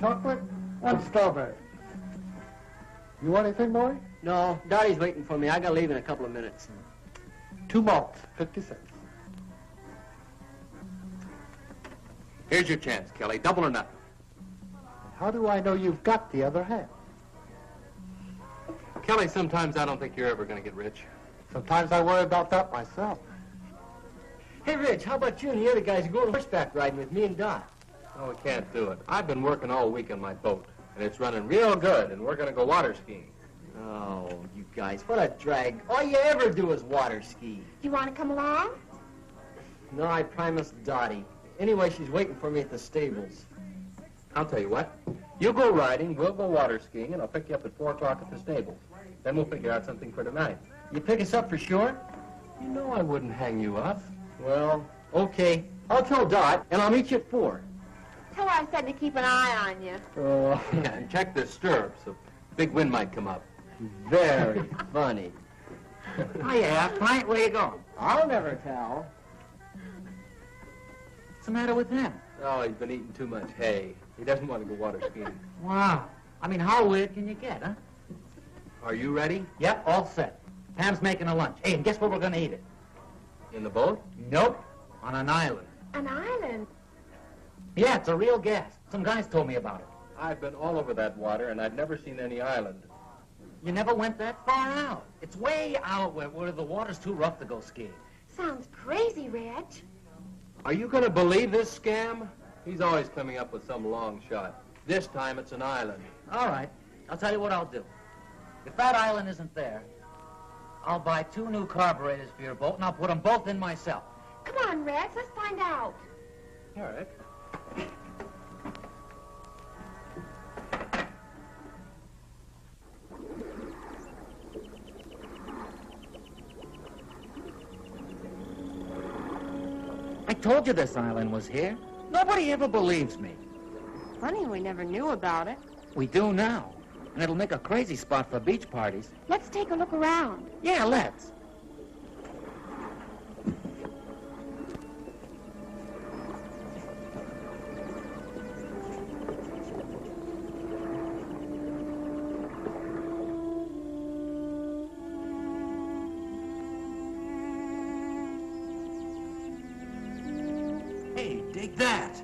chocolate, one strawberry. You want anything, boy? No, Dottie's waiting for me. I gotta leave in a couple of minutes. 2 malts, 50 cents. Here's your chance, Kelly. Double or nothing. How do I know you've got the other half? Kelly, sometimes I don't think you're ever going to get rich. Sometimes I worry about that myself. Hey, Rich, how about you and the other guys going horseback riding with me and Dot? No, we can't do it. I've been working all week on my boat, and it's running real good, and we're going to go water skiing. Oh, you guys, what a drag. All you ever do is water ski. Do you want to come along? No, I promised Dottie. Anyway, she's waiting for me at the stables. I'll tell you what. You go riding, we'll go water skiing, and I'll pick you up at 4 o'clock at the stables. Then we'll figure out something for tonight. You pick us up for sure? You know I wouldn't hang you up. Well, okay. I'll tell Dot, and I'll meet you at 4. Tell her I said to keep an eye on you. Oh, Yeah, and check the stirrups. A big wind might come up. very funny. Hiya, Pint, where you going? I'll never tell. What's the matter with him? Oh, he's been eating too much hay. He doesn't want to go water skiing. Wow. I mean, how weird can you get, huh? Are you ready? Yep, all set. Pam's making a lunch. Hey, and guess where we're going to eat it? In the boat? Nope. On an island. An island? Yeah, it's a real gas. Some guys told me about it. I've been all over that water, and I've never seen any island. You never went that far out. It's way out where the water's too rough to go skiing. Sounds crazy, Reg. Are you going to believe this scam? He's always coming up with some long shot. This time it's an island. All right. I'll tell you what I'll do. If that island isn't there, I'll buy 2 new carburetors for your boat, and I'll put them both in myself. Come on, Rex, let's find out. All right. I told you this island was here. Nobody ever believes me. Funny we never knew about it. We do now. And it'll make a crazy spot for beach parties. Let's take a look around. Yeah, let's. Hey, dig that.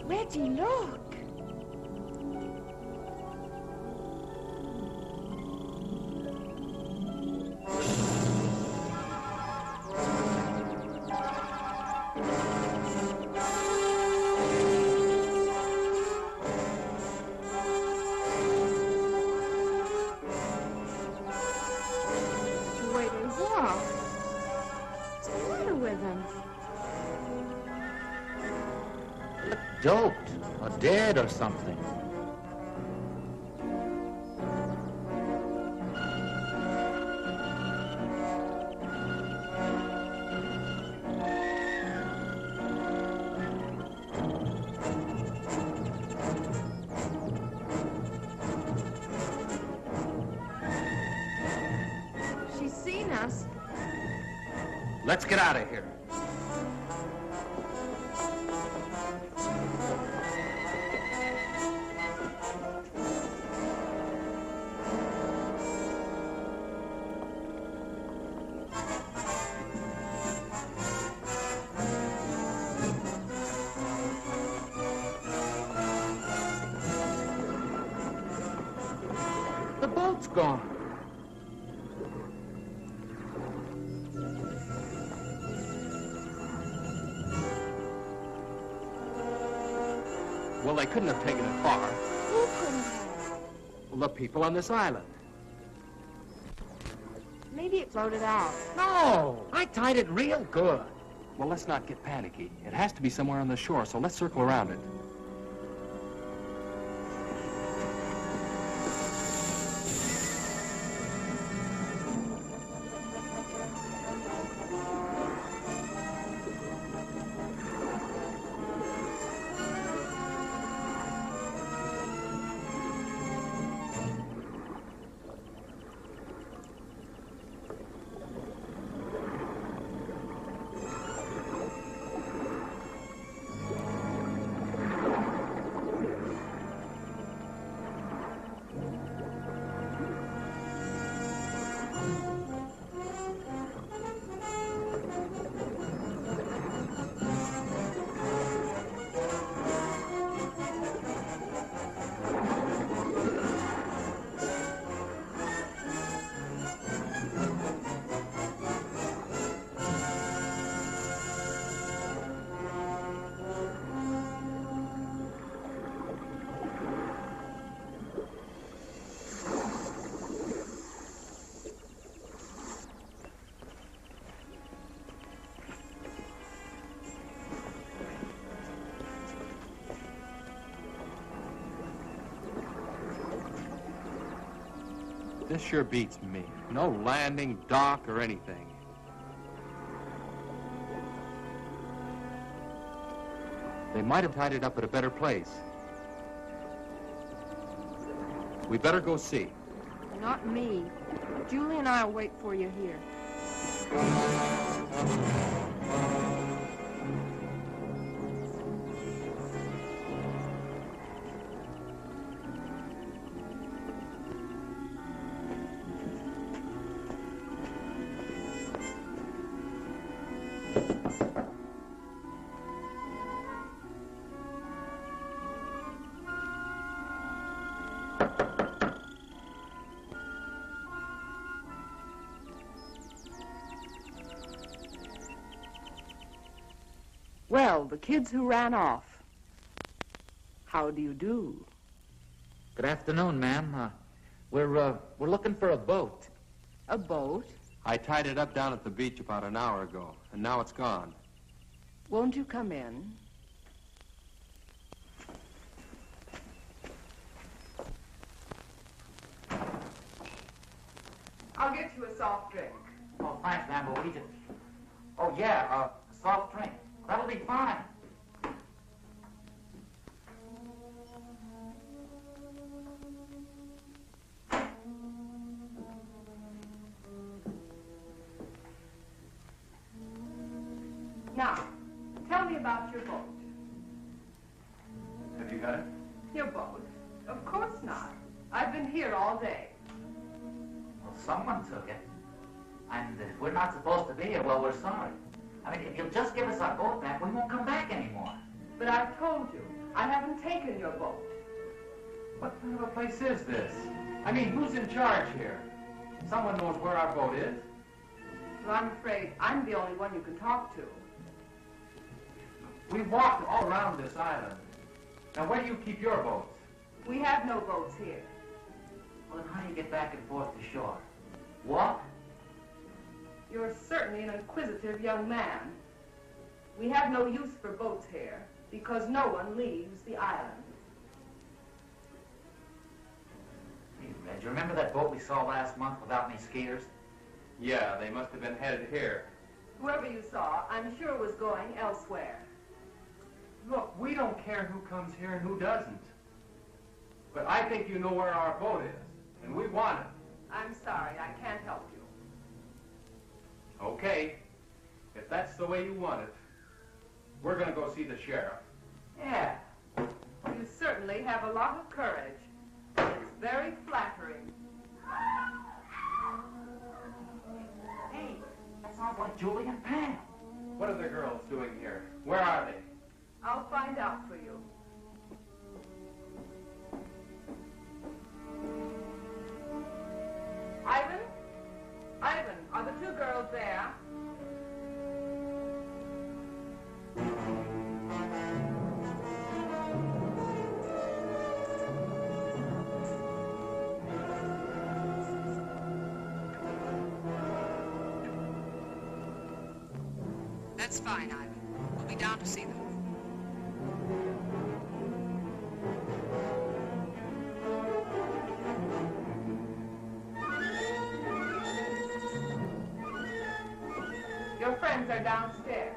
Reggie, look. Wait, what? What's the matter with him? Doped or dead or something. She's seen us. Let's get out of here. The boat's gone. Well, they couldn't have taken it far. Who couldn't have? Well, the people on this island. Maybe it floated out. No, I tied it real good. Well, let's not get panicky. It has to be somewhere on the shore, so let's circle around it. This sure beats me. No landing, dock, or anything. They might have tied it up at a better place. We better go see. Not me. Julie and I'll wait for you here. Well, the kids who ran off. How do you do? Good afternoon, ma'am. We're looking for a boat. A boat? I tied it up down at the beach about an hour ago, and now it's gone. Won't you come in? I'll get you a soft drink. Oh, thanks, ma'am, but we just... Oh, yeah, a soft drink. That'll be fine. Now, tell me about your boat. Have you got it? Your boat? Of course not. I've been here all day. Well, someone took it. And if we're not supposed to be here, well, we're sorry. I mean, if you'll just give us our boat back, we won't come back anymore. But I've told you, I haven't taken your boat. What kind of a place is this? I mean, who's in charge here? Someone knows where our boat is. Well, I'm afraid I'm the only one you can talk to. We've walked all around this island. Now, where do you keep your boats? We have no boats here. Well, then how do you get back and forth to shore? Walk? You're certainly an inquisitive young man. We have no use for boats here because no one leaves the island. Hey, Red, do you remember that boat we saw last month without any skiers? Yeah, they must have been headed here. Whoever you saw, I'm sure was going elsewhere. Look, we don't care who comes here and who doesn't. But I think you know where our boat is, and we want it. I'm sorry, I can't help you. Okay, if that's the way you want it, we're going to go see the sheriff. Yeah. You certainly have a lot of courage. It's very flattering. Hey, that sounds like Julie and Pam. What are the girls doing here? Where are they? I'll find out for you. Ivan? Ivan, are the two girls there? That's fine, Ivan. We'll be down to see them. Your friends are downstairs.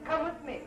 Come with me.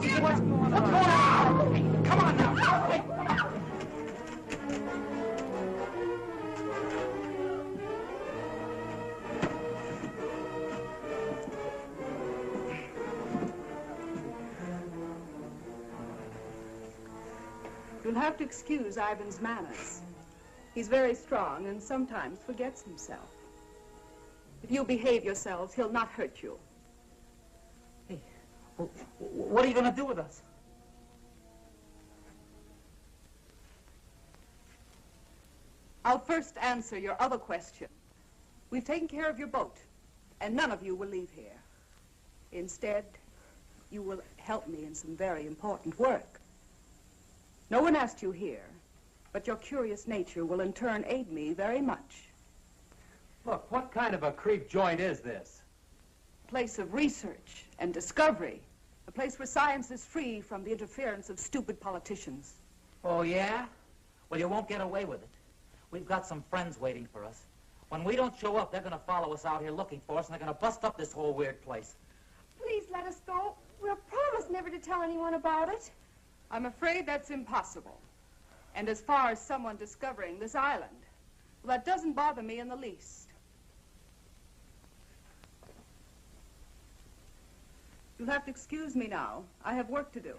Julia, what's going on? Hey, come on now. Hey. You'll have to excuse Ivan's manners. He's very strong and sometimes forgets himself. If you behave yourselves, he'll not hurt you. Hey, what are you going to do with us? I'll first answer your other question. We've taken care of your boat, and none of you will leave here. Instead, you will help me in some very important work. No one asked you here, but your curious nature will in turn aid me very much. Look, what kind of a creep joint is this? A place of research and discovery. A place where science is free from the interference of stupid politicians. Oh, yeah? Well, you won't get away with it. We've got some friends waiting for us. When we don't show up, they're going to follow us out here looking for us, and they're going to bust up this whole weird place. Please let us go. We'll promise never to tell anyone about it. I'm afraid that's impossible. And as far as someone discovering this island, well, that doesn't bother me in the least. You'll have to excuse me now. I have work to do.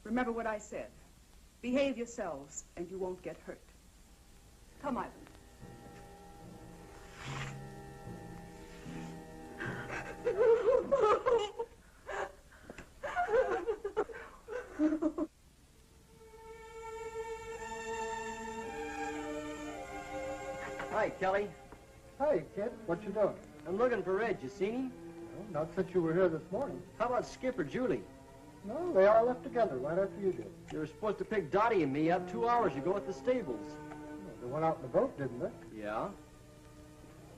Remember what I said. Behave yourselves, and you won't get hurt. Come, Ivan. Hi, Kelly. Hey, kid, what you doing? I'm looking for Red. You seen him? Well, not since you were here this morning. How about Skip or Julie? No, they all left together right after you did. They were supposed to pick Dottie and me up 2 hours ago at the stables. Well, they went out in the boat, didn't they? Yeah?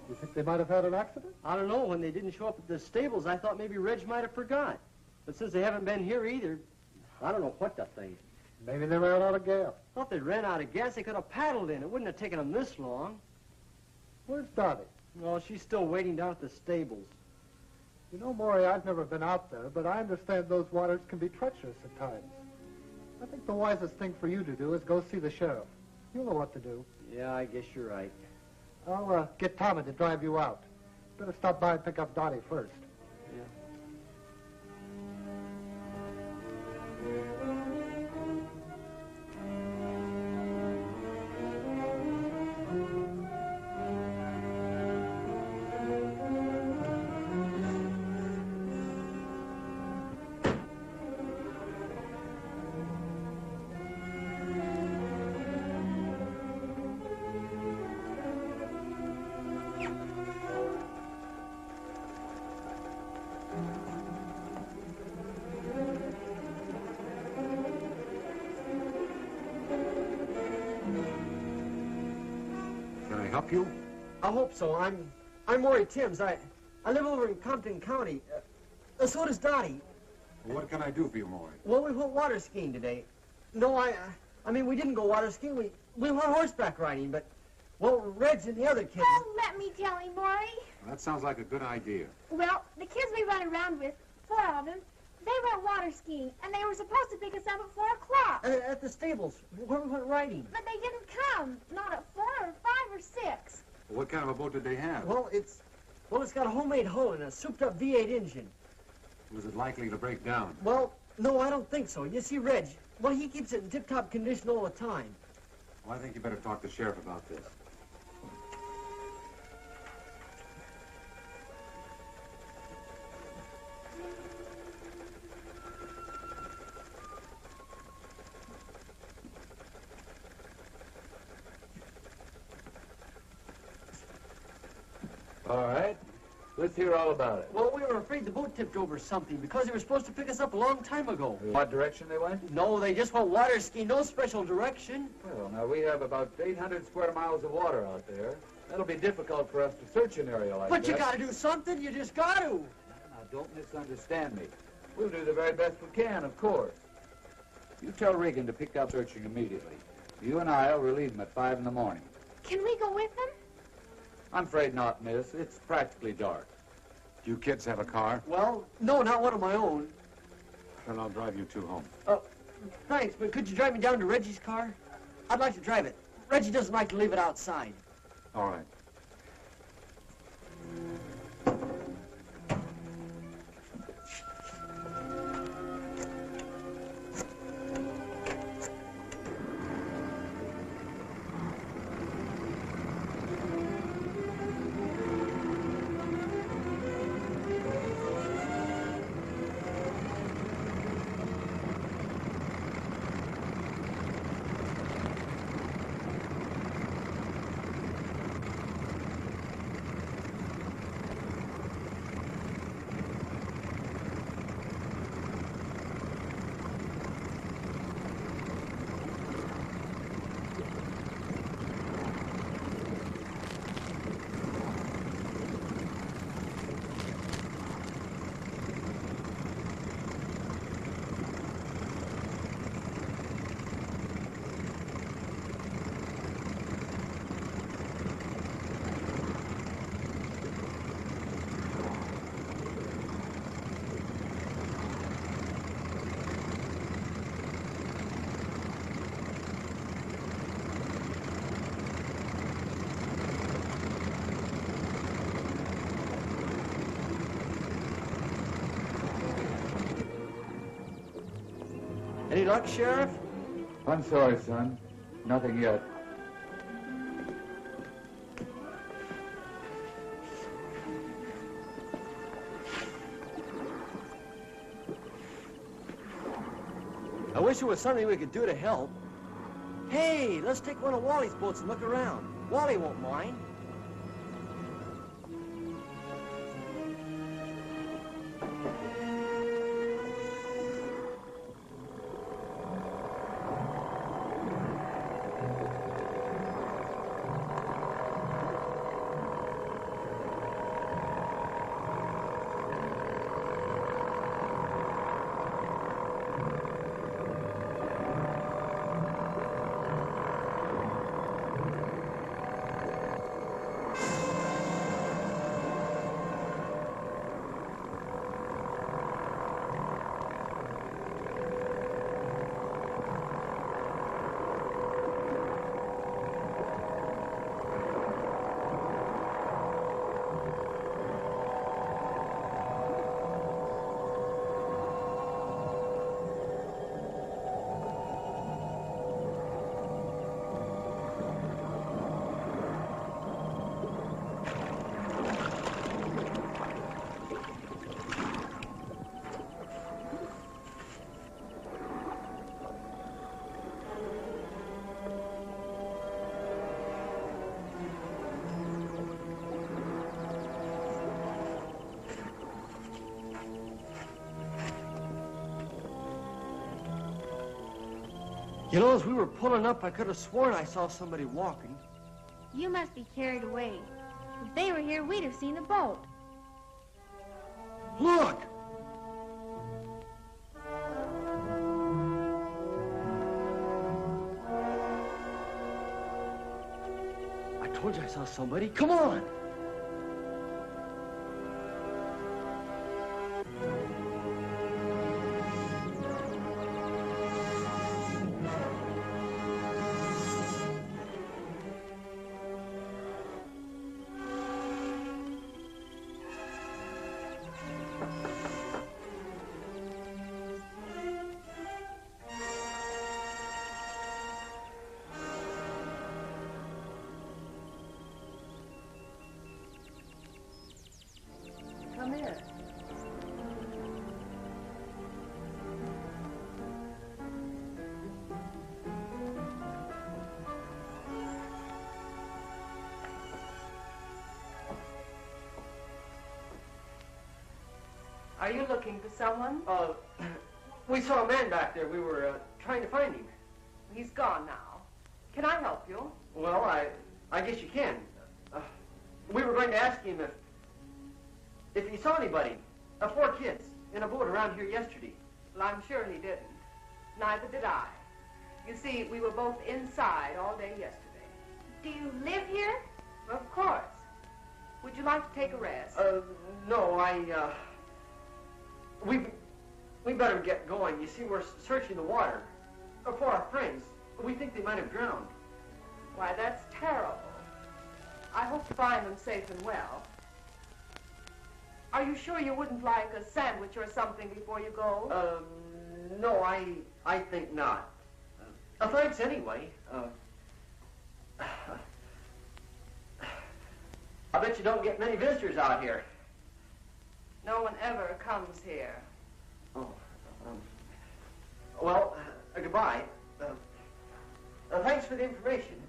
You think they might have had an accident? I don't know. When they didn't show up at the stables, I thought maybe Reg might have forgot. But since they haven't been here either, I don't know what to think. Maybe they ran out of gas. Well, if they ran out of gas, they could have paddled in. It wouldn't have taken them this long. Where's Dottie? Well, she's still waiting down at the stables. You know, Maury, I've never been out there, but I understand those waters can be treacherous at times. I think the wisest thing for you to do is go see the sheriff. You'll know what to do. Yeah, I guess you're right. I'll get Tommy to drive you out. Better stop by and pick up Dottie first. Yeah. Can I help you? I hope so. I'm Maury Timms. I live over in Compton County. So does Dottie. Well, what can I do for you, Maury? Well, we went water skiing today. No, I mean, we didn't go water skiing. We went horseback riding, but, well, Reg and the other kids... Oh, let me tell him, Maury. Well, that sounds like a good idea. Well, the kids we run around with, 4 of them, they went water skiing, and they were supposed to pick us up at 4 o'clock. At the stables, where we went riding. But they didn't come. Not at 4 or 5 or 6. Well, what kind of a boat did they have? Well, it's got a homemade hull and a souped-up V8 engine. Was it likely to break down? Well, no, I don't think so. You see, Reg, well, he keeps it in tip-top condition all the time. Well, I think you better talk to the sheriff about this. Let's hear all about it. Well, we were afraid the boat tipped over something because they were supposed to pick us up a long time ago. What direction they went? No, they just went water skiing. No special direction. Well, now we have about 800 square miles of water out there. That'll be difficult for us to search an area like that. But you gotta do something. You just gotta. Now, don't misunderstand me. We'll do the very best we can, of course. You tell Regan to pick up searching immediately. You and I'll relieve him at 5 in the morning. Can we go with them? I'm afraid not, miss. It's practically dark. Do you kids have a car? Well, no, not one of my own. Then I'll drive you two home. Thanks, but could you drive me down to Reggie's car? I'd like to drive it. Reggie doesn't like to leave it outside. All right. Any luck, Sheriff? I'm sorry, son. Nothing yet. I wish there was something we could do to help. Hey, let's take one of Wally's boats and look around. Wally won't mind. You know, as we were pulling up, I could have sworn I saw somebody walking. You must be carried away. If they were here, we'd have seen the boat. Look! I told you I saw somebody. Come on! Are you looking for someone? We saw a man back there. We were trying to find him. He's gone now. Can I help you? Well, I guess you can. We were going to ask him if he saw anybody, 4 kids, in a boat around here yesterday. Well, I'm sure he didn't. Neither did I. You see, we were both inside all day yesterday. Do you live here? Of course. Would you like to take a rest? No, we better get going. You see, we're searching the water for our friends. We think they might have drowned. Why, that's terrible. I hope to find them safe and well. Are you sure you wouldn't like a sandwich or something before you go? No, I think not. Thanks anyway. I bet you don't get many visitors out here. No one ever comes here. Oh, well, goodbye. Thanks for the information.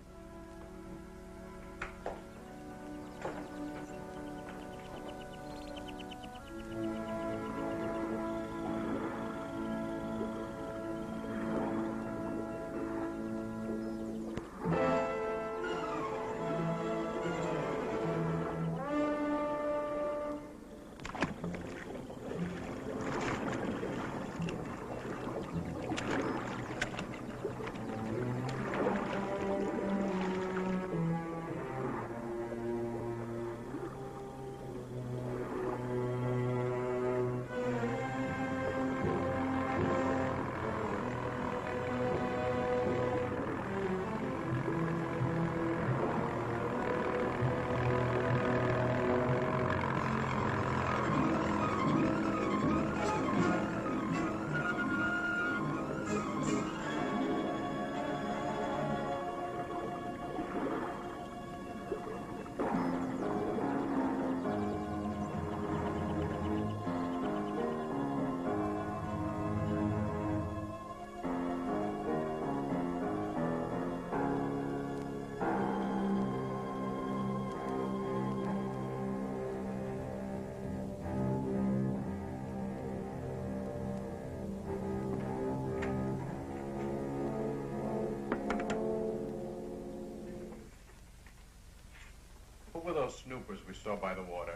Who were those snoopers we saw by the water?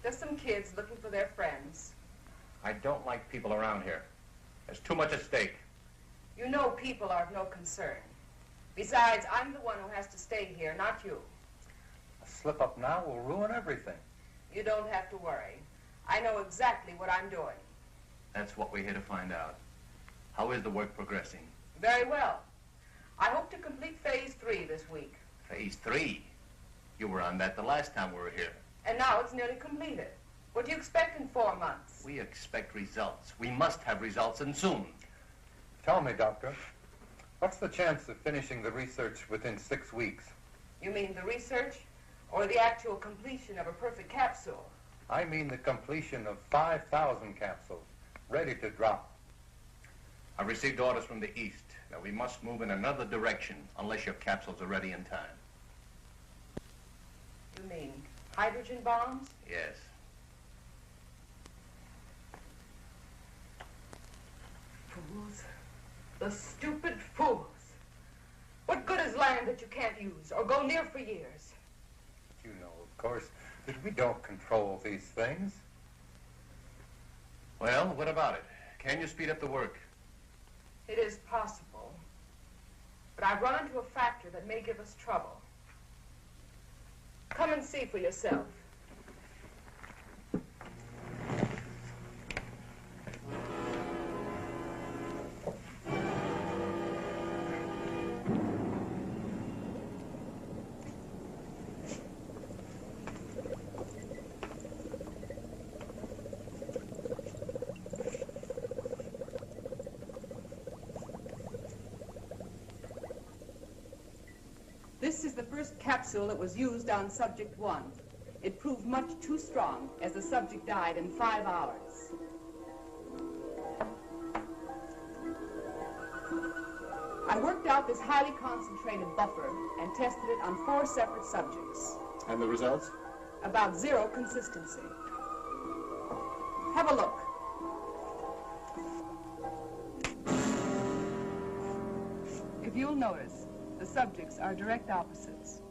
Just some kids looking for their friends. I don't like people around here. There's too much at stake. You know people are of no concern. Besides, I'm the one who has to stay here, not you. A slip up now will ruin everything. You don't have to worry. I know exactly what I'm doing. That's what we're here to find out. How is the work progressing? Very well. I hope to complete Phase 3 this week. Phase 3? You were on that the last time we were here. And now it's nearly completed. What do you expect in 4 months? We expect results. We must have results, and soon. Tell me, Doctor, what's the chance of finishing the research within 6 weeks? You mean the research or the actual completion of a perfect capsule? I mean the completion of 5,000 capsules, ready to drop. I received orders from the East that we must move in another direction unless your capsules are ready in time. You mean hydrogen bombs? Yes. Fools. The stupid fools. What good is land that you can't use or go near for years? You know, of course, that we don't control these things. Well, what about it? Can you speed up the work? It is possible. But I've run into a factor that may give us trouble. Come and see for yourself. This is the first capsule that was used on Subject 1. It proved much too strong, as the subject died in 5 hours. I worked out this highly concentrated buffer and tested it on 4 separate subjects. And the results? About 0 consistency. Have a look. If you'll notice, the subjects are direct opposites.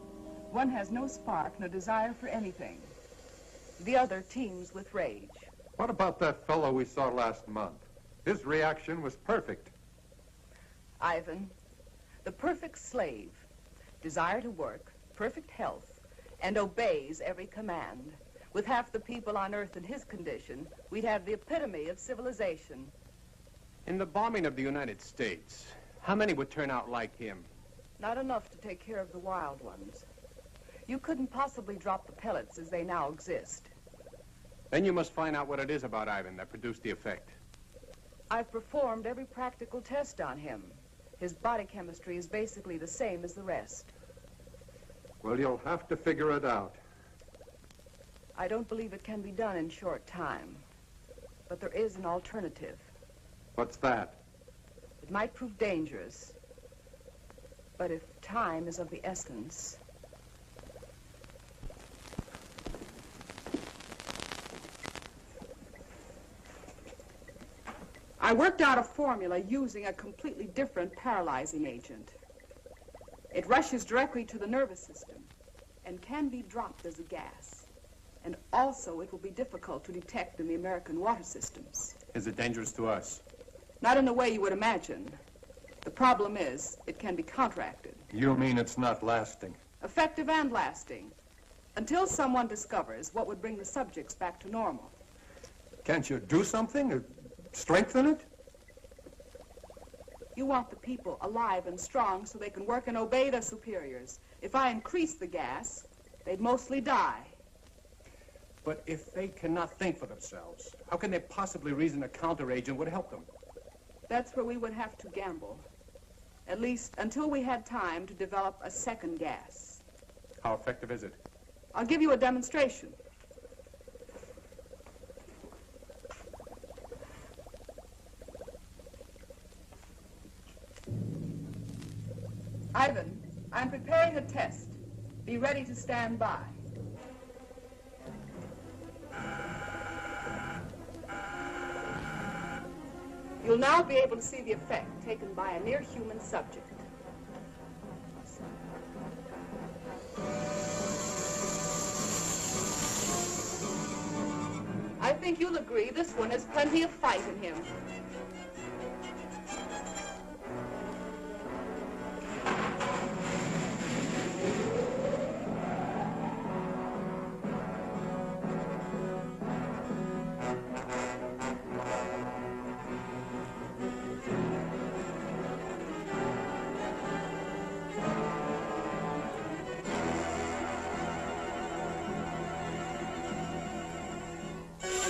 One has no spark, no desire for anything. The other teems with rage. What about that fellow we saw last month? His reaction was perfect. Ivan, the perfect slave, desire to work, perfect health, and obeys every command. With half the people on Earth in his condition, we'd have the epitome of civilization. In the bombing of the United States, how many would turn out like him? Not enough to take care of the wild ones. You couldn't possibly drop the pellets as they now exist. Then you must find out what it is about Ivan that produced the effect. I've performed every practical test on him. His body chemistry is basically the same as the rest. Well, you'll have to figure it out. I don't believe it can be done in short time. But there is an alternative. What's that? It might prove dangerous. But if time is of the essence... I worked out a formula using a completely different paralyzing agent. It rushes directly to the nervous system and can be dropped as a gas. And also, it will be difficult to detect in the American water systems. Is it dangerous to us? Not in the way you would imagine. The problem is, it can be counteracted. You mean it's not lasting? Effective and lasting. Until someone discovers what would bring the subjects back to normal. Can't you do something or strengthen it? You want the people alive and strong so they can work and obey their superiors. If I increase the gas, they'd mostly die. But if they cannot think for themselves, how can they possibly reason a counteragent would help them? That's where we would have to gamble. At least until we had time to develop a second gas. How effective is it? I'll give you a demonstration. Ivan, I'm preparing a test. Be ready to stand by. You'll now be able to see the effect taken by a near-human subject. I think you'll agree this one has plenty of fight in him.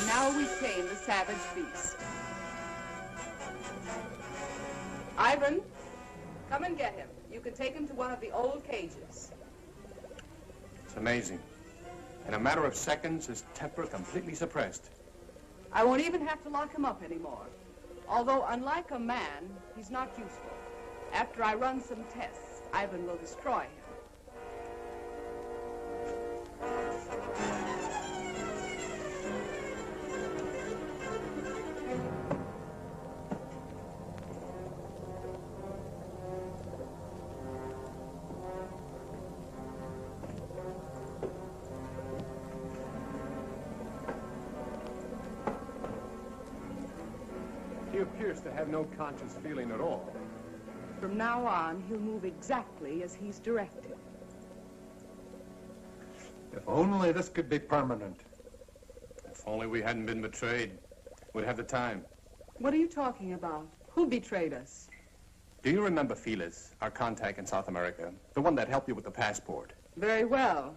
Now we tame the savage beast. Ivan, come and get him. You can take him to one of the old cages. It's amazing. In a matter of seconds, his temper completely suppressed. I won't even have to lock him up anymore. Although, unlike a man, he's not useful. After I run some tests, Ivan will destroy him. He appears to have no conscious feeling at all. From now on, he'll move exactly as he's directed. If only this could be permanent. If only we hadn't been betrayed. We'd have the time. What are you talking about? Who betrayed us? Do you remember Felix, our contact in South America? The one that helped you with the passport? Very well.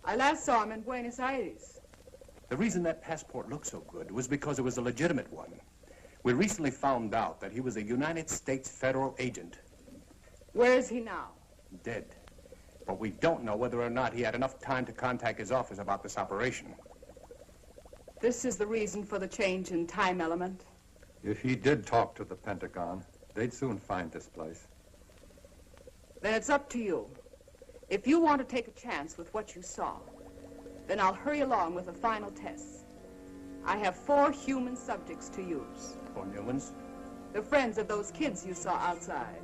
I last saw him in Buenos Aires. The reason that passport looked so good was because it was a legitimate one. We recently found out that he was a United States federal agent. Where is he now? Dead. But we don't know whether or not he had enough time to contact his office about this operation. This is the reason for the change in time element? If he did talk to the Pentagon, they'd soon find this place. Then it's up to you. If you want to take a chance with what you saw, then I'll hurry along with the final tests. I have 4 human subjects to use. 4 new ones? They're friends of those kids you saw outside.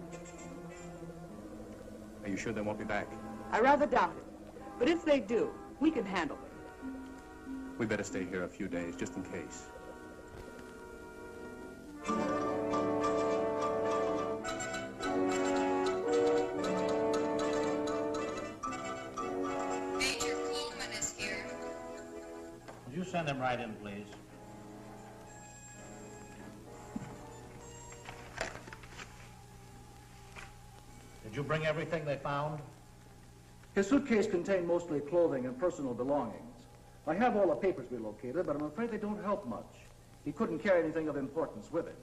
Are you sure they won't be back? I rather doubt it. But if they do, we can handle them. We better stay here a few days, just in case. Major Coleman is here. Would you send him right in, please? Did you bring everything they found? His suitcase contained mostly clothing and personal belongings. I have all the papers we located, but I'm afraid they don't help much. He couldn't carry anything of importance with him.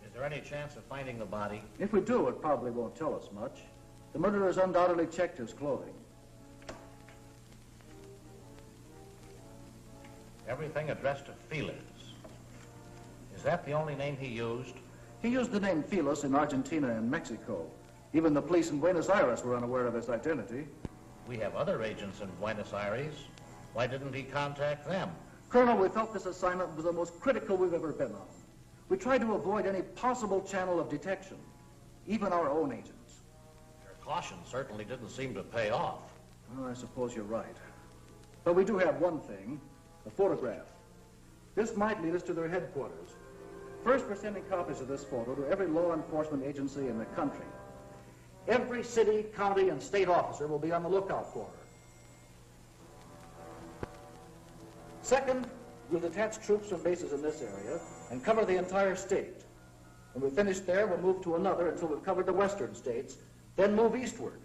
Is there any chance of finding the body? If we do, it probably won't tell us much. The murderers undoubtedly checked his clothing. Everything addressed to Felix. Is that the only name he used? He used the name Felix in Argentina and Mexico. Even the police in Buenos Aires were unaware of his identity. We have other agents in Buenos Aires. Why didn't he contact them? Colonel, we felt this assignment was the most critical we've ever been on. We tried to avoid any possible channel of detection, even our own agents. Your caution certainly didn't seem to pay off. Well, I suppose you're right. But we do have one thing, a photograph. This might lead us to their headquarters. First, we're sending copies of this photo to every law enforcement agency in the country. Every city, county, and state officer will be on the lookout for her. Second, we'll detach troops from bases in this area and cover the entire state. When we finish there, we'll move to another until we've covered the western states, then move eastward.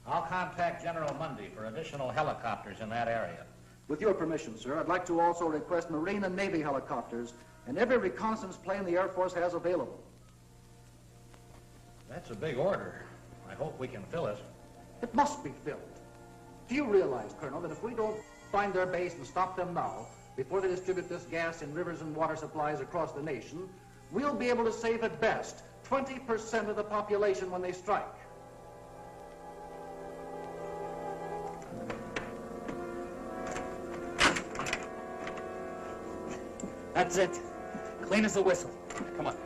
I'll contact General Mundy for additional helicopters in that area. With your permission, sir, I'd like to also request Marine and Navy helicopters and every reconnaissance plane the Air Force has available. That's a big order. I hope we can fill it. It must be filled. Do you realize, Colonel, that if we don't find their base and stop them now, before they distribute this gas in rivers and water supplies across the nation, we'll be able to save at best 20% of the population when they strike? That's it. Clean as a whistle. Come on.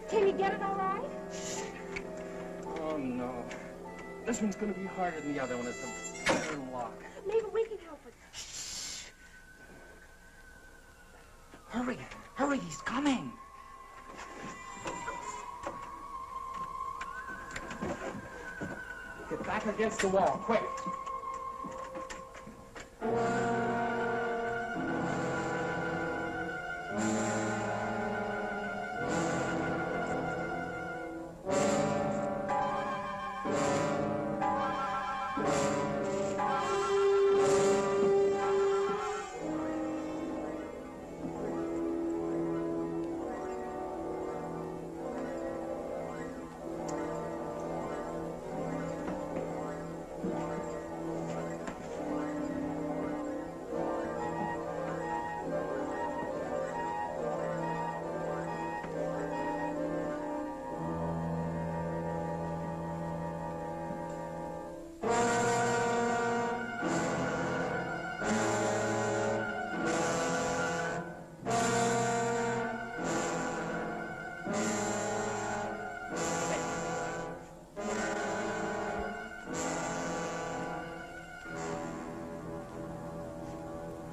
Can you get it all right? Oh, no. This one's going to be harder than the other one. It's a iron lock. Maybe we can help it. Hurry, hurry, he's coming. Get back against the wall, quick.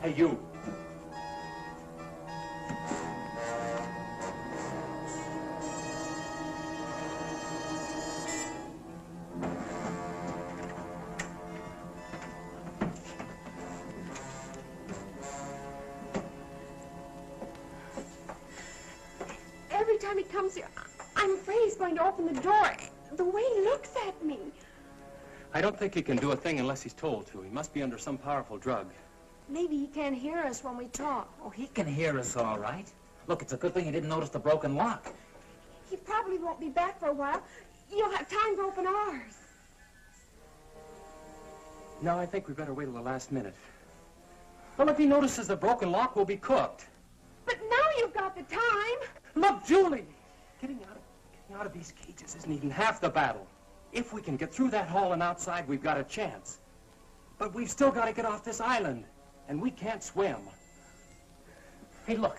Hey, you. Every time he comes here, I'm afraid he's going to open the door. The way he looks at me. I don't think he can do a thing unless he's told to. He must be under some powerful drug. Maybe he can't hear us when we talk. Oh, he can hear us all right. Look, it's a good thing he didn't notice the broken lock. He probably won't be back for a while. You'll have time to open ours. No, I think we better wait till the last minute. Well, if he notices the broken lock, we'll be cooked. But now you've got the time. Look, Julie! Getting out of these cages isn't even half the battle. If we can get through that hall and outside, we've got a chance. But we've still got to get off this island, and we can't swim. Hey, look.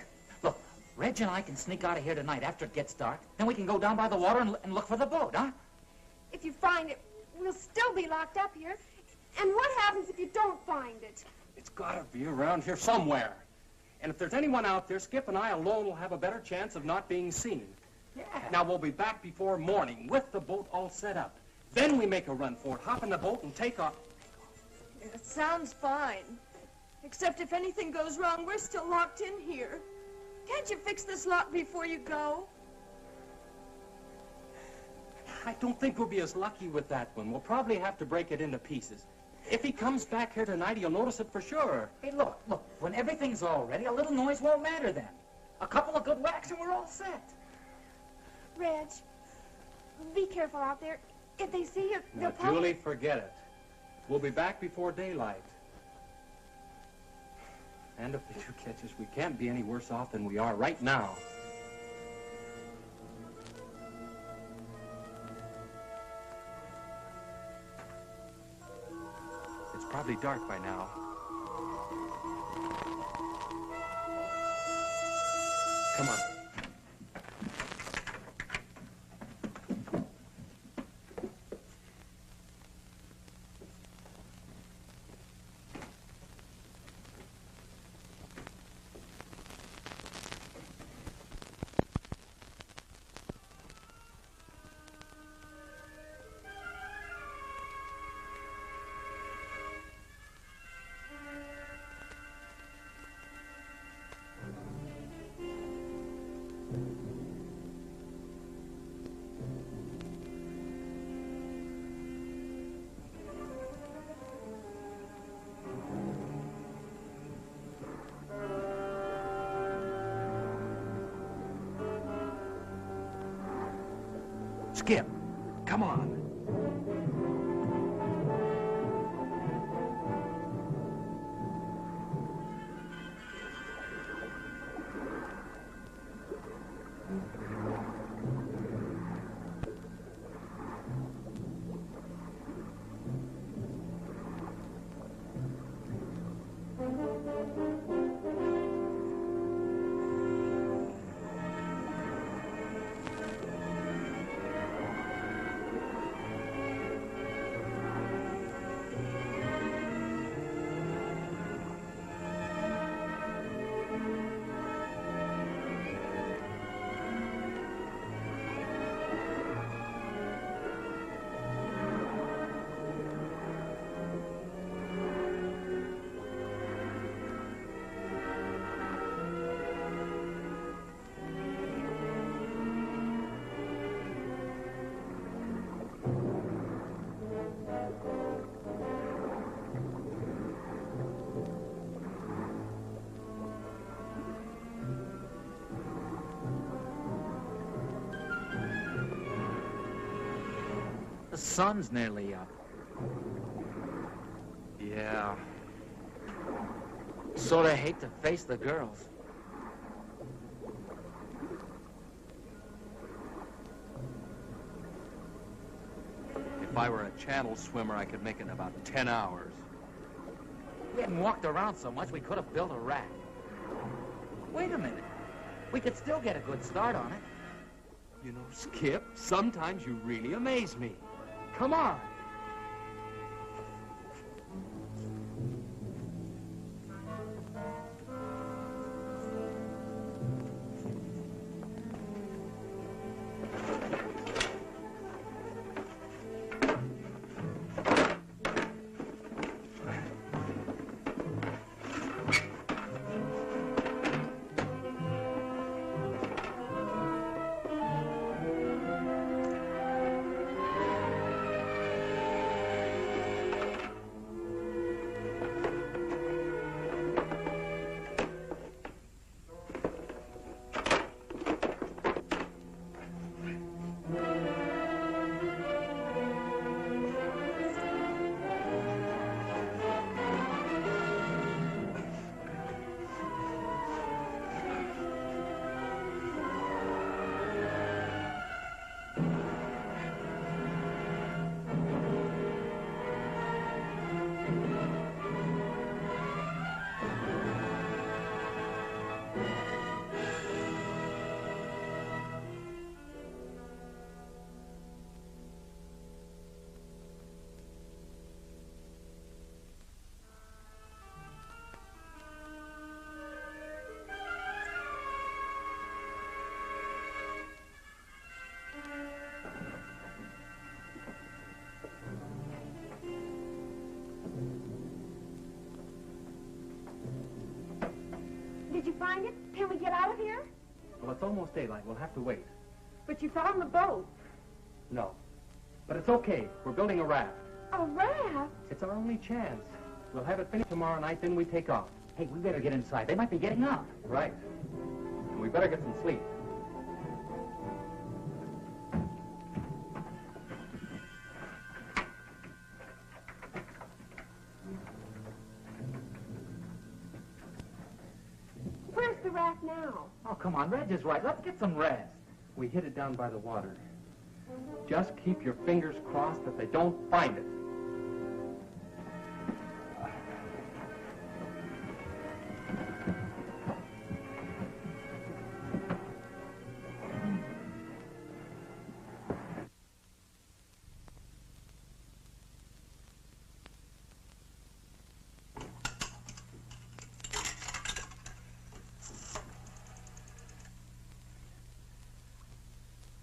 Reg and I can sneak out of here tonight after it gets dark. Then we can go down by the water and look for the boat, huh? If you find it, we'll still be locked up here. And what happens if you don't find it? It's got to be around here somewhere. And if there's anyone out there, Skip and I alone will have a better chance of not being seen. Yeah. Now, we'll be back before morning with the boat all set up. Then we make a run for it, hop in the boat, and take off. It sounds fine. Except if anything goes wrong, we're still locked in here. Can't you fix this lock before you go? I don't think we'll be as lucky with that one. We'll probably have to break it into pieces. If he comes back here tonight, he'll notice it for sure. Hey, look. When everything's all ready, a little noise won't matter then. A couple of good whacks and we're all set. Reg, be careful out there. If they see you, they'll Now, probably... Julie, forget it. We'll be back before daylight. And if they do catch us, we can't be any worse off than we are right now. It's probably dark by now. Come on. Skip, come on. The sun's nearly up. Yeah. Sort of hate to face the girls. If I were a channel swimmer, I could make it in about 10 hours. We hadn't walked around so much, we could have built a raft. Wait a minute. We could still get a good start on it. You know, Skip, sometimes you really amaze me. Come on. find it? Can we get out of here? Well, it's almost daylight. We'll have to wait. But you found the boat. No. But it's okay. We're building a raft. A raft? It's our only chance. We'll have it finished tomorrow night, then we take off. Hey, we better get inside. They might be getting up. Right. And we better get some sleep. Where's the raft now? Oh, come on. Reg is right. Let's get some rest. We hid it down by the water. Just keep your fingers crossed that they don't find it.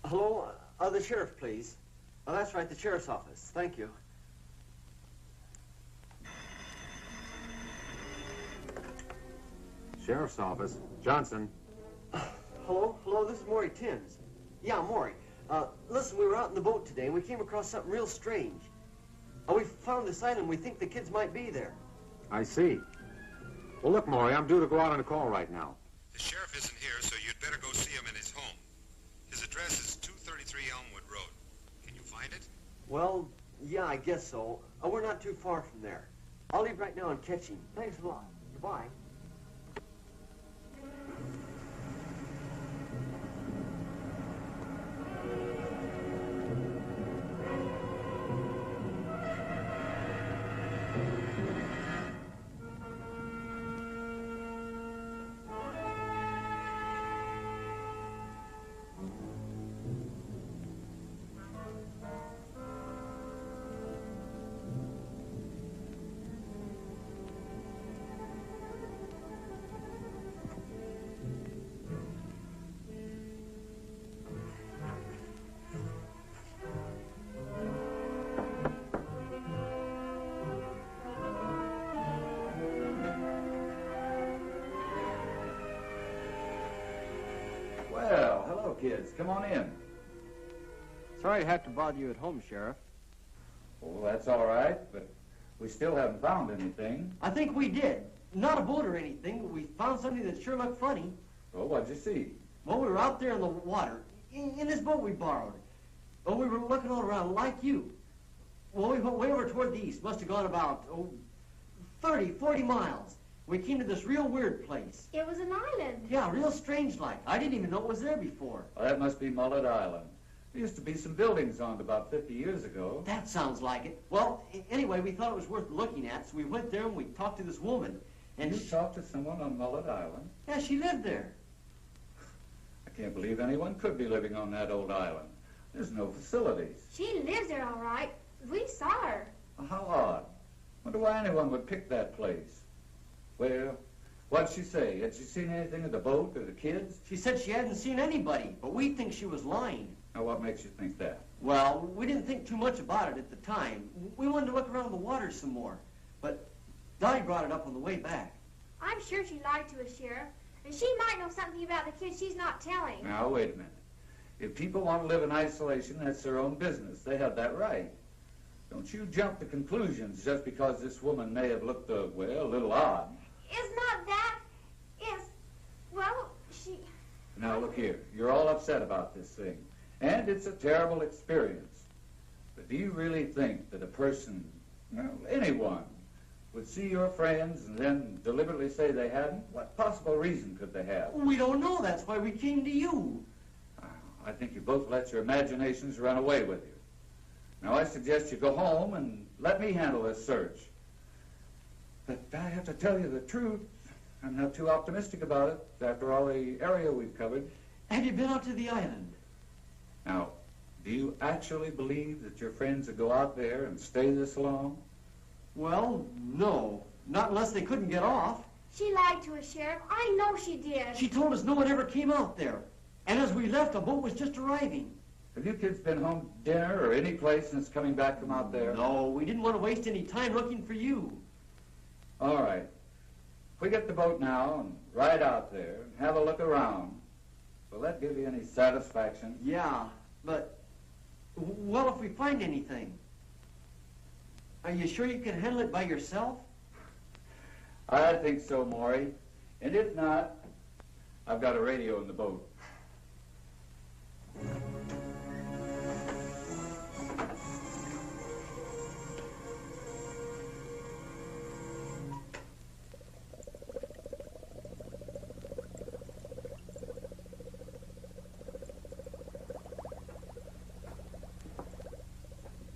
Hello? The sheriff, please. Oh, that's right, the sheriff's office. Thank you. Sheriff's office. Johnson. Hello? Hello, this is Maury Timms. Yeah, Maury. Listen, we were out in the boat today, and we came across something real strange. We found this island. We think the kids might be there. I see. Well, look, Maury, I'm due to go out on a call right now. The sheriff isn't here, so you'd better go see him in his home. His address is 233 Elmwood Road. Can you find it? Well, yeah, I guess so. We're not too far from there. I'll leave right now and catch him. Thanks a lot. Goodbye. Well, hello, kids. Come on in. Sorry to have to bother you at home, Sheriff. Oh, that's all right, but we still haven't found anything. I think we did. Not a boat or anything, but we found something that sure looked funny. Well, what'd you see? Well, we were out there in the water, in this boat we borrowed. Well, we were looking all around like you. Well, we went way over toward the east. Must have gone about, 30, 40 miles. We came to this real weird place. It was an island. Yeah, real strange like. I didn't even know it was there before. Well, that must be Mullet Island. There used to be some buildings on it about 50 years ago. That sounds like it. Well, anyway, we thought it was worth looking at, so we went there and we talked to this woman. And you talked to someone on Mullet Island? Yeah, she lived there. I can't believe anyone could be living on that old island. There's no facilities. She lives there all right. We saw her. Well, how odd. Wonder why anyone would pick that place. Well, what'd she say? Had she seen anything of the boat or the kids? She said she hadn't seen anybody, but we think she was lying. Now, what makes you think that? Well, we didn't think too much about it at the time. We wanted to look around the water some more. But Donnie brought it up on the way back. I'm sure she lied to us, Sheriff. And she might know something about the kids she's not telling. Now, wait a minute. If people want to live in isolation, that's their own business. They have that right. Don't you jump to conclusions just because this woman may have looked, well, a little odd. It's not that. It's, well, she... Now, look here. You're all upset about this thing. And it's a terrible experience. But do you really think that a person, well, anyone, would see your friends and then deliberately say they hadn't? What possible reason could they have? We don't know. That's why we came to you. I think you both let your imaginations run away with you. Now, I suggest you go home and let me handle this search. But I have to tell you the truth. I'm not too optimistic about it after all the area we've covered. Have you been out to the island? Now, do you actually believe that your friends would go out there and stay this long? Well, no. Not unless they couldn't get off. She lied to us, Sheriff. I know she did. She told us no one ever came out there. And as we left, a boat was just arriving. Have you kids been home to dinner or any place since coming back from out there? No, we didn't want to waste any time looking for you. All right. If we get the boat now and ride out there and have a look around, will that give you any satisfaction? Yeah, but, well, if we find anything, are you sure you can handle it by yourself? I think so, Maury. And if not, I've got a radio in the boat.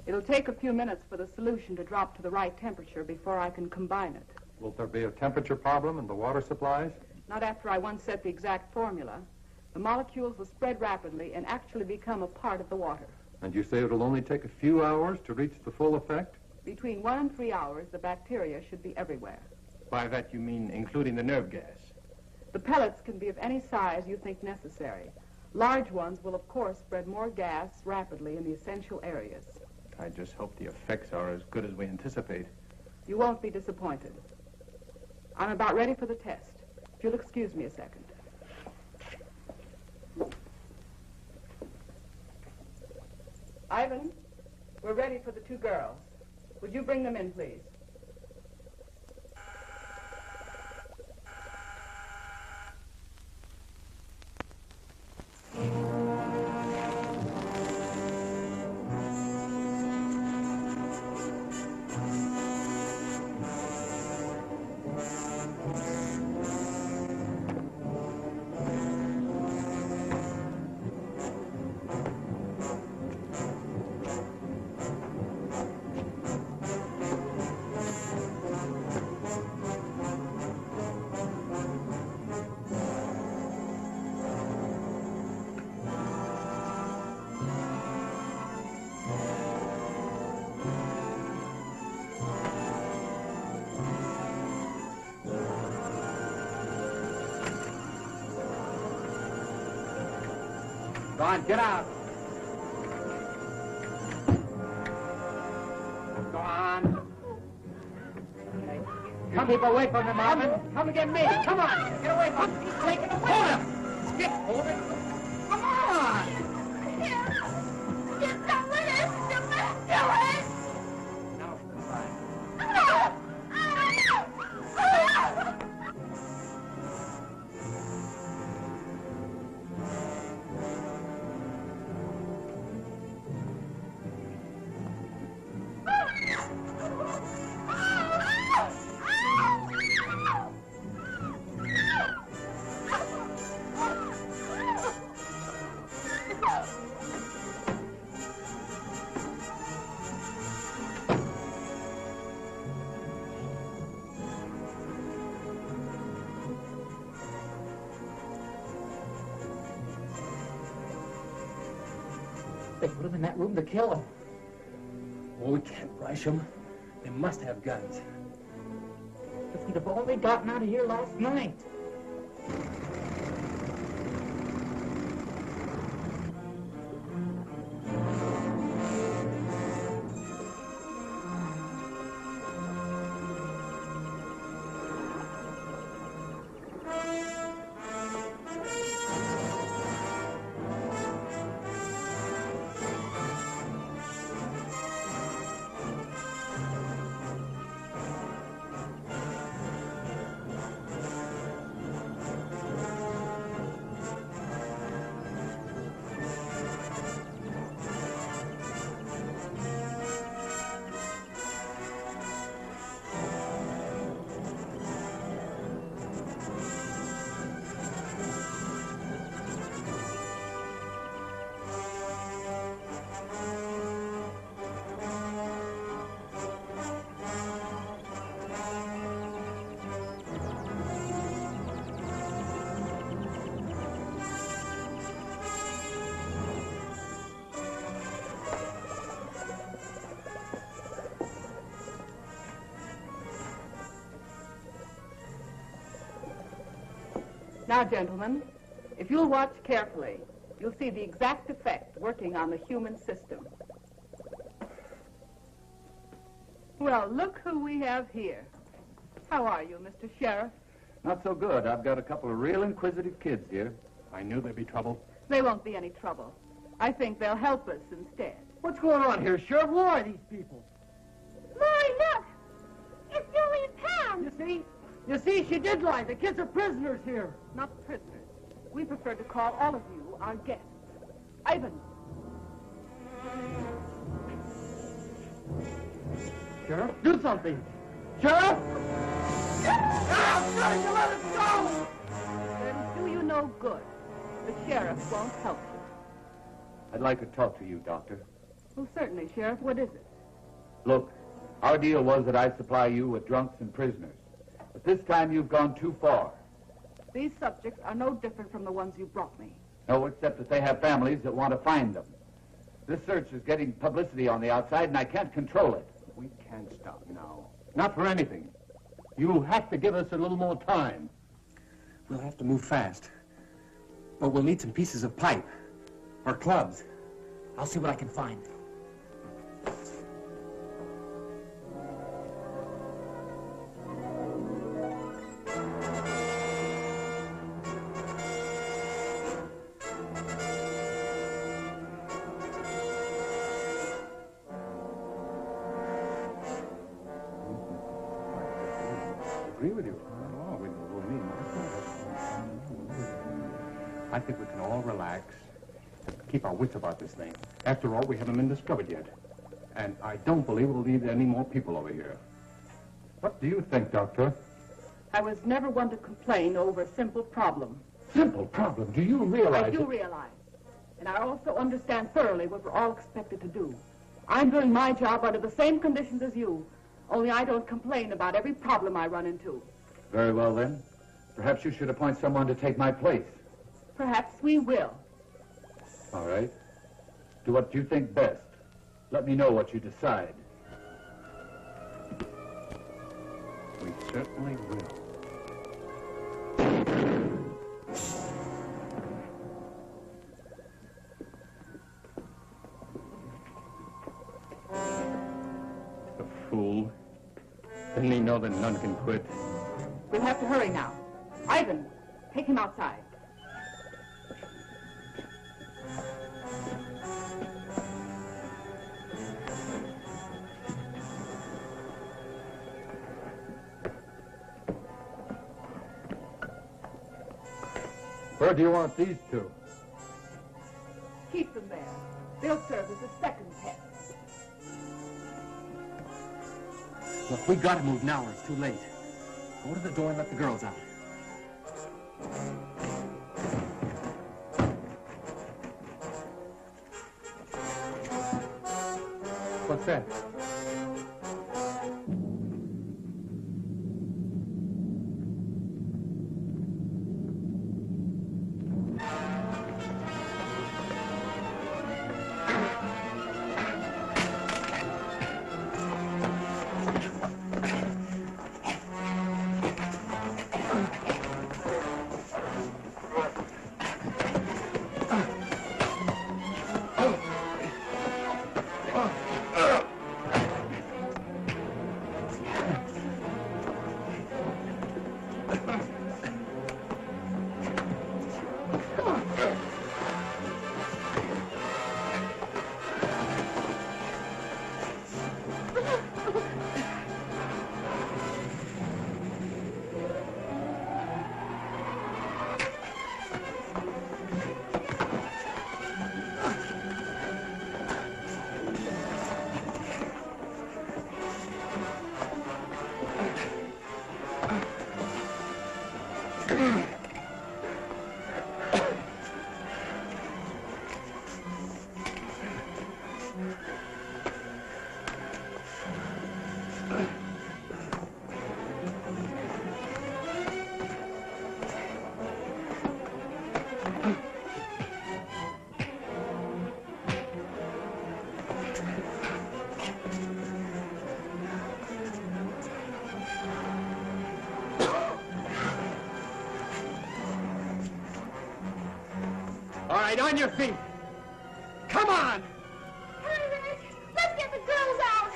It'll take a few minutes for the solution to drop to the right temperature before I can combine it. Will there be a temperature problem in the water supplies? Not after I once set the exact formula. The molecules will spread rapidly and actually become a part of the water. And you say it'll only take a few hours to reach the full effect? Between 1 and 3 hours, the bacteria should be everywhere. By that you mean including the nerve gas? The pellets can be of any size you think necessary. Large ones will, of course, spread more gas rapidly in the essential areas. I just hope the effects are as good as we anticipate. You won't be disappointed. I'm about ready for the test. If you'll excuse me a second. Ivan, we're ready for the 2 girls. Would you bring them in, please? Go on, get out. Go on. Come, keep away from him, Marvin. Come and get me. Come on. Get away from him. He's taking the hold him. Skip, hold it. Come on. Get some of this. Do it. Now for the fire. They put him in that room to kill him. Oh, we can't rush them. They must have guns. If we'd have only gotten out of here last night. Now, gentlemen, if you'll watch carefully, you'll see the exact effect working on the human system. Well, look who we have here. How are you, Mr. Sheriff? Not so good. I've got a couple of real inquisitive kids here. I knew there'd be trouble. There won't be any trouble. I think they'll help us instead. What's going on here, Sheriff? Who are these people? Maury, look! It's Julie and Pam! You see, she did lie. The kids are prisoners here. Not prisoners. We prefer to call all of you our guests. Ivan. Sheriff, do something. Sheriff! I'm trying to let us go! It'll do you no good. The sheriff won't help you. I'd like to talk to you, Doctor. Well, certainly, Sheriff. What is it? Look, our deal was that I'd supply you with drunks and prisoners. But this time you've gone too far. These subjects are no different from the ones you brought me. No, except that they have families that want to find them. This search is getting publicity on the outside, and I can't control it. We can't stop now. Not for anything. You'll have to give us a little more time. We'll have to move fast. But we'll need some pieces of pipe. Or clubs. I'll see what I can find. Agree with you. I think we can all relax, keep our wits about this thing. After all, we haven't been discovered yet. And I don't believe we'll need any more people over here. What do you think, Doctor? I was never one to complain over a simple problem. Simple problem. Do you realize I do realize. And I also understand thoroughly what we're all expected to do. I'm doing my job under the same conditions as you, only I don't complain about every problem I run into. Very well, then. Perhaps you should appoint someone to take my place. Perhaps we will. All right. Do what you think best. Let me know what you decide. We certainly will. The fool. Didn't he know that none can quit? We'll have to hurry now. Ivan, take him outside. Where do you want these two? Keep them there. They'll serve as a second pet. Look, we gotta move now or it's too late. Go to the door and let the girls out. What's that? All right, on your feet. Come on! Hurry, Rick! Let's get the girls out!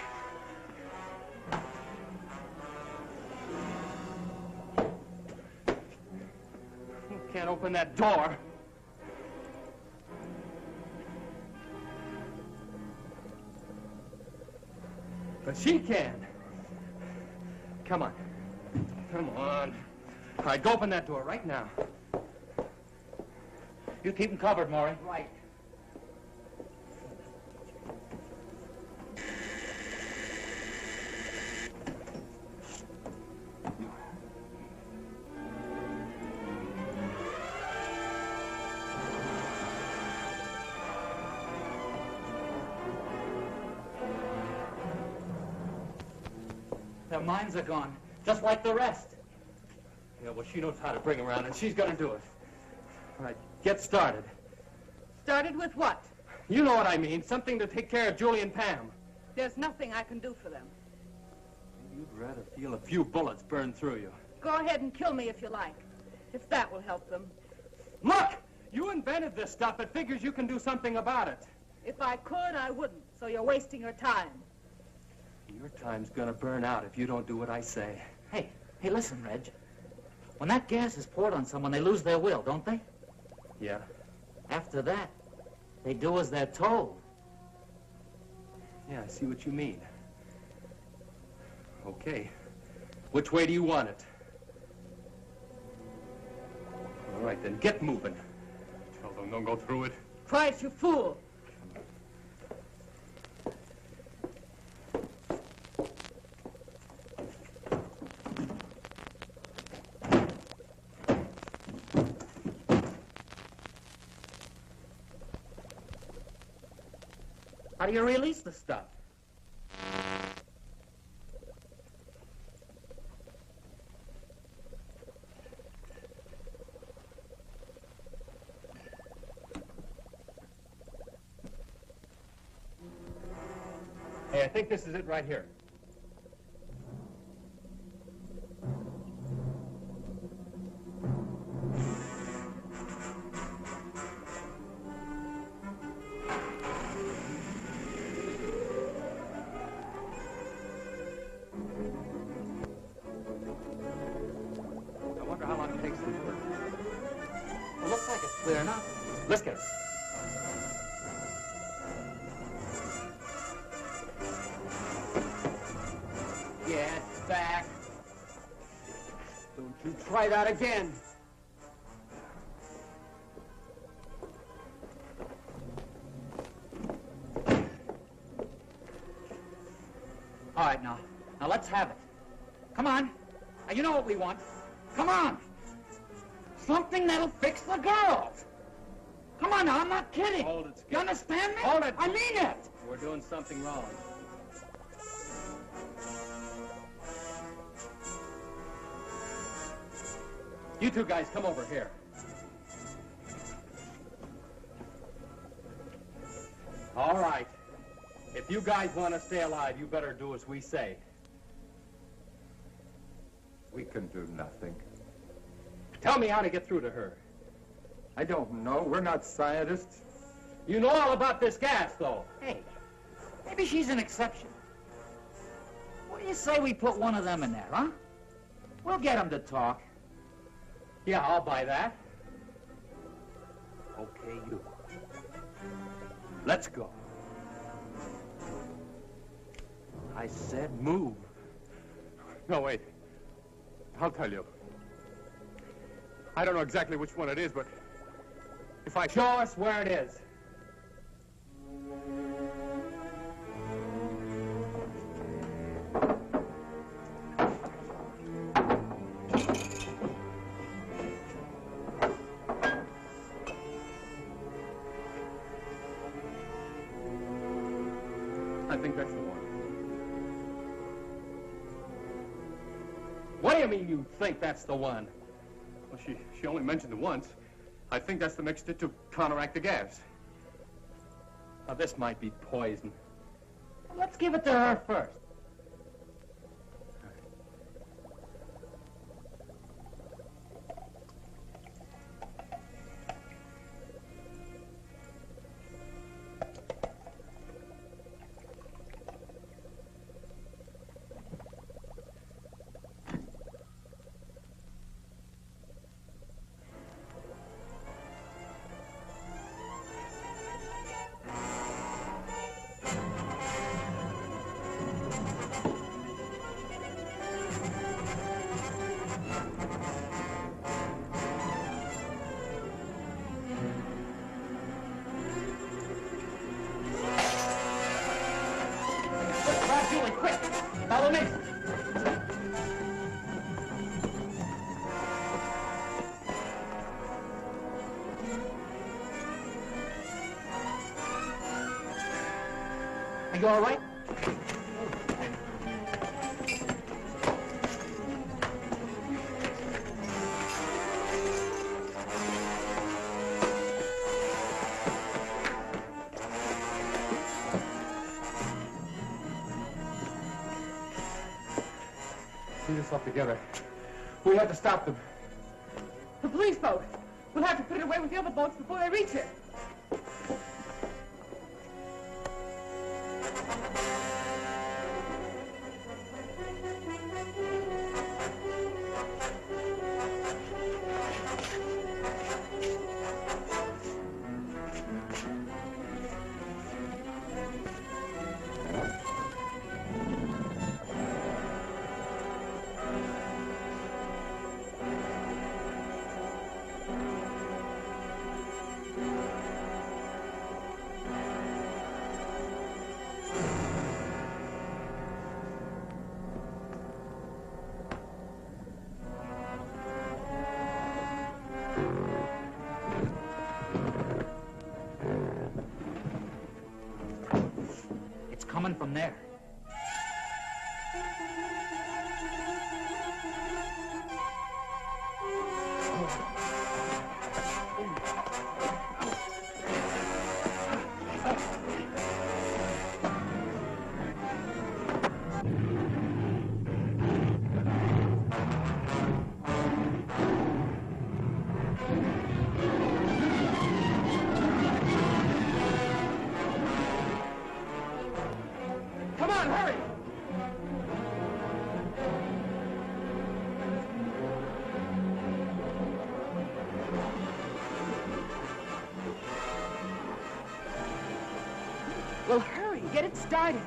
Can't open that door. But she can. Come on. Come on. All right, go open that door right now. You keep them covered, Maury. Right. Their minds are gone, just like the rest. Yeah, well, she knows how to bring around, and she's gonna do it. All right, get started. Started with what? You know what I mean. Something to take care of Julie and Pam. There's nothing I can do for them. You'd rather feel a few bullets burn through you. Go ahead and kill me if you like, if that will help them. Look! You invented this stuff. It figures you can do something about it. If I could, I wouldn't, so you're wasting your time. Your time's gonna burn out if you don't do what I say. Hey, listen, Reg. When that gas is poured on someone, they lose their will, don't they? Yeah. After that, they do as they're told. Yeah, I see what you mean. Okay. Which way do you want it? All right, then get moving. Tell them don't go through it. Price, you fool! How do you release the stuff? Hey, I think this is it right here. I wonder how long it takes to work. Well, looks like it's clear enough. Let's get it. Get back. Don't you try that again. All right, now let's have it. Come on. Now, you know what we want. Come on. Something that'll fix the girls. Come on now, I'm not kidding. Hold it, Skip. You understand me? Hold it. I mean it. We're doing something wrong. You two guys, come over here. All right. If you guys want to stay alive, you better do as we say. We can do nothing. Tell me how to get through to her. I don't know. We're not scientists. You know all about this gas, though. Hey, maybe she's an exception. What do you say we put one of them in there, huh? We'll get them to talk. Yeah, I'll buy that. Okay, you. Let's go. I said move. No, wait. I'll tell you. I don't know exactly which one it is, but if I... Show us where it is. I think that's the one. What do you mean you think that's the one? Well, she only mentioned it once. I think that's the mixture to counteract the gas. Now, this might be poison. Let's give it to her first. You all right? See this up together. We have to stop them. The police boat. We'll have to put it away with the other boats before they reach it. It's coming from there. Come on, hurry! Well, hurry, get it started.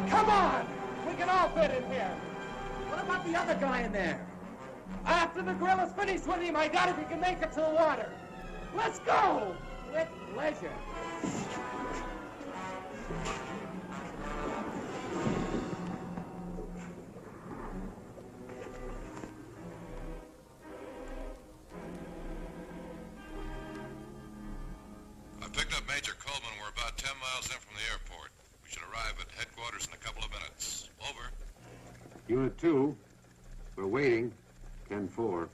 Come on! We can all fit in here. What about the other guy in there? After the gorilla's finished with him, I doubt if he can make it to the water. Let's go! With pleasure. I picked up Major Coleman. We're about 10 miles in from the airport. We should arrive at headquarters in a couple of minutes. Over. Unit 2, we're waiting. 10-4.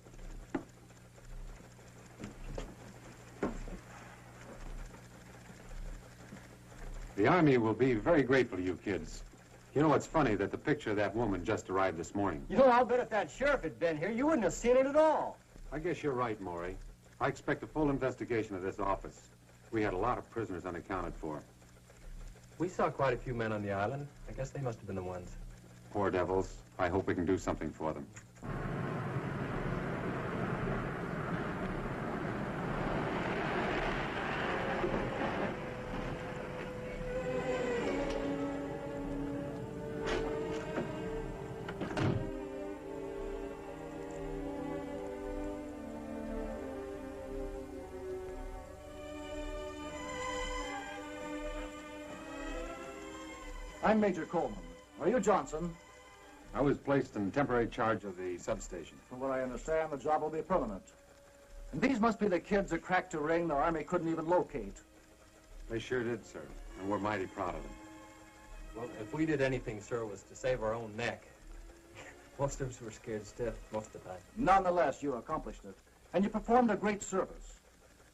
The Army will be very grateful to you kids. You know, it's funny that the picture of that woman just arrived this morning. You know, I'll bet if that sheriff had been here, you wouldn't have seen it at all. I guess you're right, Maury. I expect a full investigation of this office. We had a lot of prisoners unaccounted for. We saw quite a few men on the island. I guess they must have been the ones. Poor devils. I hope we can do something for them. I'm Major Coleman. Are you Johnson? I was placed in temporary charge of the substation. From what I understand, the job will be permanent. And these must be the kids that cracked a ring the Army couldn't even locate. They sure did, sir, and we're mighty proud of them. Well, if we did anything, sir, it was to save our own neck. Most of us were scared stiff most of the time. Nonetheless, you accomplished it. And you performed a great service.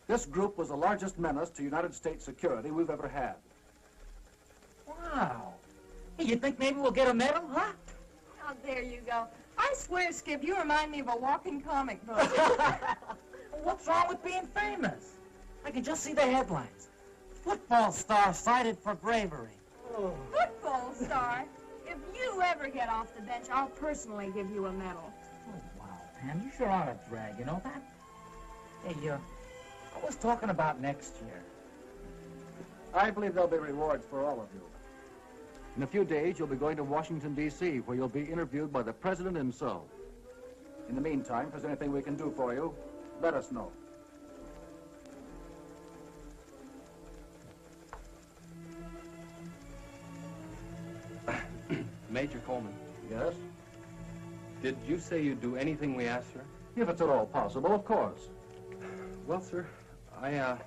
This group was the largest menace to United States security we've ever had. Wow. Hey, you think maybe we'll get a medal, huh? Oh, there you go. I swear, Skip, you remind me of a walking comic book. What's wrong with being famous? I can just see the headlines. Football star cited for bravery. Football star? If you ever get off the bench, I'll personally give you a medal. Oh, wow, Pam, you sure are a drag, you know that? Hey, I was talking about next year. I believe there'll be rewards for all of you. In a few days, you'll be going to Washington, D.C., where you'll be interviewed by the President himself. In the meantime, if there's anything we can do for you, let us know. Major Coleman, Yes? did you say you'd do anything we asked, sir? If it's at all possible, of course. Well, sir, I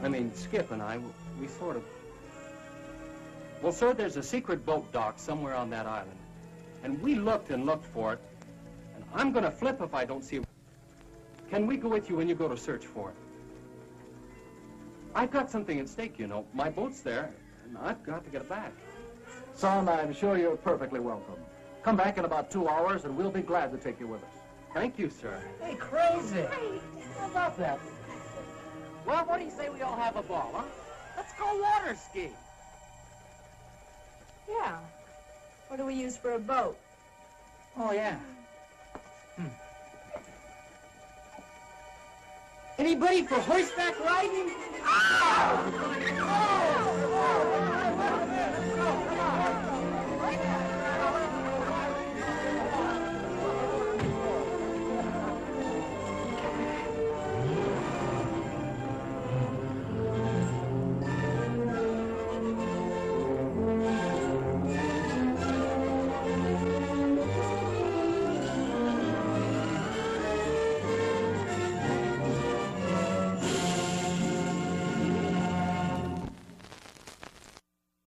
mean, Skip and I, we sort of... Well, sir, there's a secret boat dock somewhere on that island. And we looked and looked for it. And I'm going to flip if I don't see it. Can we go with you when you go to search for it? I've got something at stake, you know. My boat's there, and I've got to get it back. Son, I'm sure you're perfectly welcome. Come back in about 2 hours, and we'll be glad to take you with us. Thank you, sir. Hey, crazy. How about that? Well, what do you say we all have a ball, huh? Let's go water ski. Yeah. What do we use for a boat? Oh, yeah. Anybody for horseback riding? Oh!